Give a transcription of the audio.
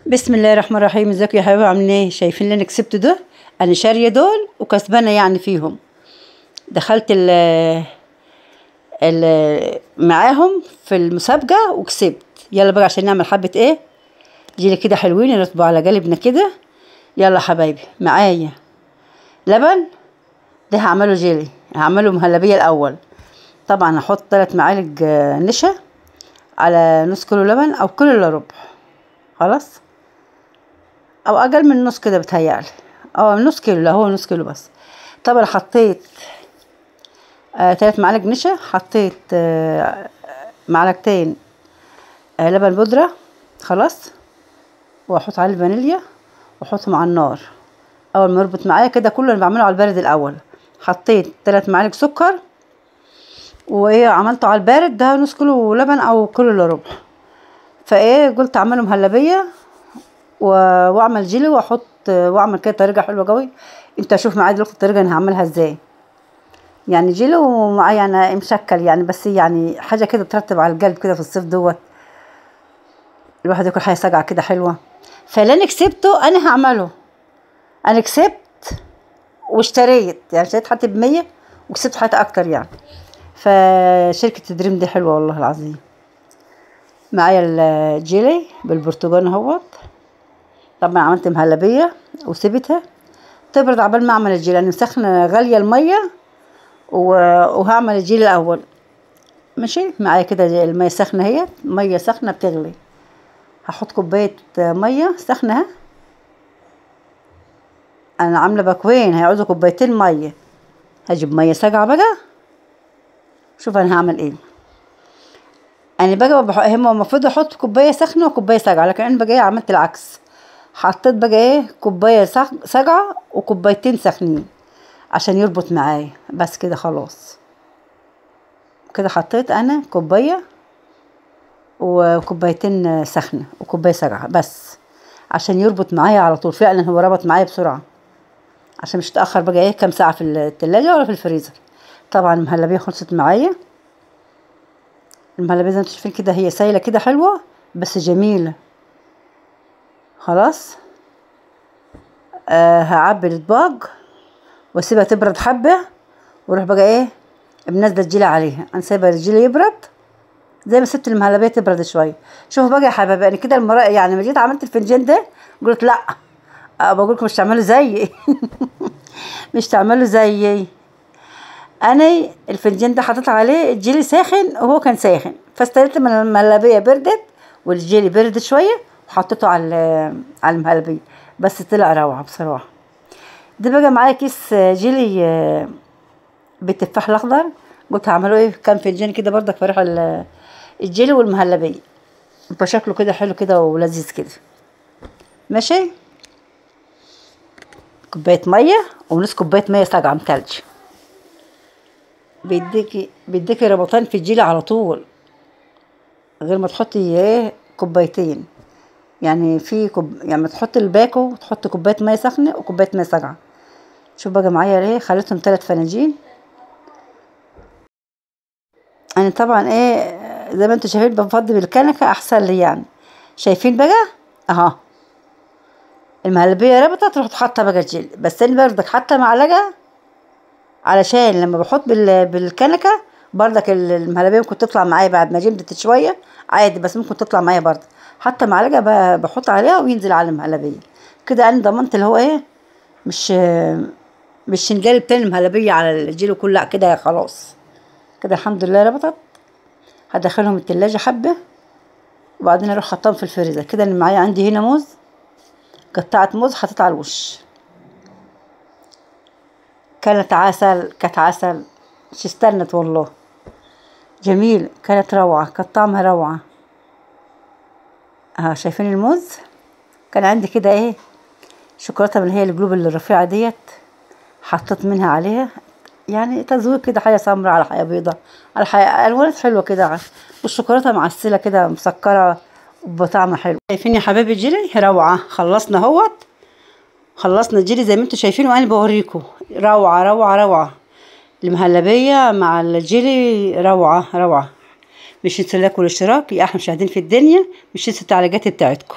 بسم الله الرحمن الرحيم. ازيكم يا حبايبي، عاملين ايه؟ شايفين اللي انا كسبت ده؟ انا شاريه دول وكسبانه يعني فيهم. دخلت ال معاهم في المسابقه وكسبت. يلا بقى عشان نعمل حبه ايه جيلي كده حلوين نرتبوا على جانبنا كده. يلا يا حبايبي، معايا لبن. ده هعمله جيلي، هعمله مهلبيه الاول. طبعا هحط 3 معالق نشا على نص كيلو لبن او كيلو الا ربع، خلاص، او اقل من نص كده بتهيألي، نص كيلو، لا هو نص كيلو بس. طبعا حطيت 3 معالق نشا، حطيت معلقتين لبن بودرة، خلاص، واحط عليه الفانيليا واحطهم على النار. اول ما يربط معايا كده كله انا بعمله على البارد الاول. حطيت 3 معالق سكر، وايه عملته على البارد ده نص كيلو لبن او كيلو الا ربع. فايه قلت اعمله مهلبيه واعمل جيلي واحط واعمل كده طريقه حلوه قوي. انت اشوف معايا دلوقتي الطريقه انا هعملها ازاي. يعني جيلي ومعايا انا مشكل يعني، بس يعني حاجه كده ترتب على القلب كده في الصيف دوت، الواحد ياكل حاجه ساقعه كده حلوه. فاللي انا كسبته انا هعمله. انا كسبت واشتريت، يعني اشتريت حتى ب100 وكسبت حتى اكتر يعني. فشركه دريم دي حلوه والله العظيم. معايا الجيلي بالبرتقال اهوت. طبعا عملت مهلبيه وسبتها تبرد عبال ما اعمل الجيلي. انا مسخنه غاليه الميه وهعمل الجيلي الاول. ماشي معايا كده الميه سخنه اهي، ميه سخنه بتغلي. هحط كوبايه ميه سخنه. انا عامله باكوين هيعوزوا كوبايتين ميه. هجيب ميه ساقعه بقى. شوف انا هعمل ايه. انا بقى هم المفروض احط كوبايه سخنه وكوبايه ساقعه، لكن انا بقى عملت العكس. حطيت بقى ايه كوبايه ساقعه وكوبايتين سخنين عشان يربط معايا. بس كده خلاص. كده حطيت انا كوبايه وكوبايتين سخنه وكوبايه ساقعه بس عشان يربط معايا على طول. فعلا هو ربط معايا بسرعه عشان مش تاخر بقى ايه كام ساعه في التلاجة ولا في الفريزر. طبعا المهلبيه خلصت معايا. المهلبيه زي ما انتم شايفين كده هي سايله كده حلوه بس جميله. خلاص، هعبي الاطباق واسيبها تبرد حبه واروح بقى ايه بنزله الجيلي عليها. انا سايبه الجيلي يبرد زي ما سبت المهلبيه تبرد شويه. شوفوا بقى يا حبايبي، انا كده المره يعني لما جيت عملت الفنجان ده قلت لا، بقول لكم مش تعملوا زيي مش تعملوا زيي. انا الفنجان ده حطيت عليه الجيلي ساخن وهو كان ساخن، فاستنيت من المهلبيه بردت والجيلي برد شويه وحطيته على المهلبيه. بس طلع روعه بصراحه. ده بقى معايا كيس جيلي بالتفاح الاخضر. قلت هعمله ايه كام فنجان كده برضك فريحه الجيلي والمهلبيه، يبقى شكله كده حلو كده ولذيذ كده. ماشي، كوبايه ميه ونص كوبايه ميه ساقعه متلج. بيديكي ربطان في الجيلي على طول، غير ما تحطي ايه كوبايتين. يعني يعني ما تحطي الباكو وتحطي كوبايه ميه سخنه وكوبايه ميه ساقعه. شوف بقى معايا ايه خليتهم 3 فناجين. انا طبعا ايه زي ما انتوا شايفين بفضل بالكنكه احسن لي يعني. شايفين بقى اهو المهلبيه ربطت، رحت حاطه بقى الجيلي. بس انا برضك حاطه معلقه علشان لما بحط بالكنكه برضك المهلبيه ممكن تطلع معايا بعد ما جمدت شويه عادي، بس ممكن تطلع معايا برضه. حتى معلقه بحط عليها وينزل على المهلبيه كده. انا ضمنت اللي هو ايه مش نقلب تاني المهلبيه على الجيلي كله كده. خلاص كده الحمد لله ربطت. هدخلهم التلاجة حبه وبعدين اروح حطهم في الفريزر. كده اللي معايا عندي هنا موز، قطعت موز حطيتها على الوش. كانت عسل، كانت عسل، مش استنت والله. جميل، كانت روعة، كانت طعمها روعة. شايفين الموز. كان عندي كده ايه شوكولاتة من اللي هي القلوب اللي الرفيعة ديت، حطيت منها عليها يعني تزويق كده، حاجة سمراء على حاجة بيضة على حاجة الوانات حلوة كده، والشوكولاتة معسلة كده مسكرة وبطعم حلو. شايفين يا حبايبي الجيلي روعة. خلصنا اهوت، خلصنا الجيلي زي ما انتوا شايفين وانا بوريكم. روعة روعة روعة. المهلبية مع الجيلي روعة روعة. مش تنسوا اللايك والاشتراك يا احلى مشاهدين في الدنيا. مش تنسوا التعليقات بتاعتكم.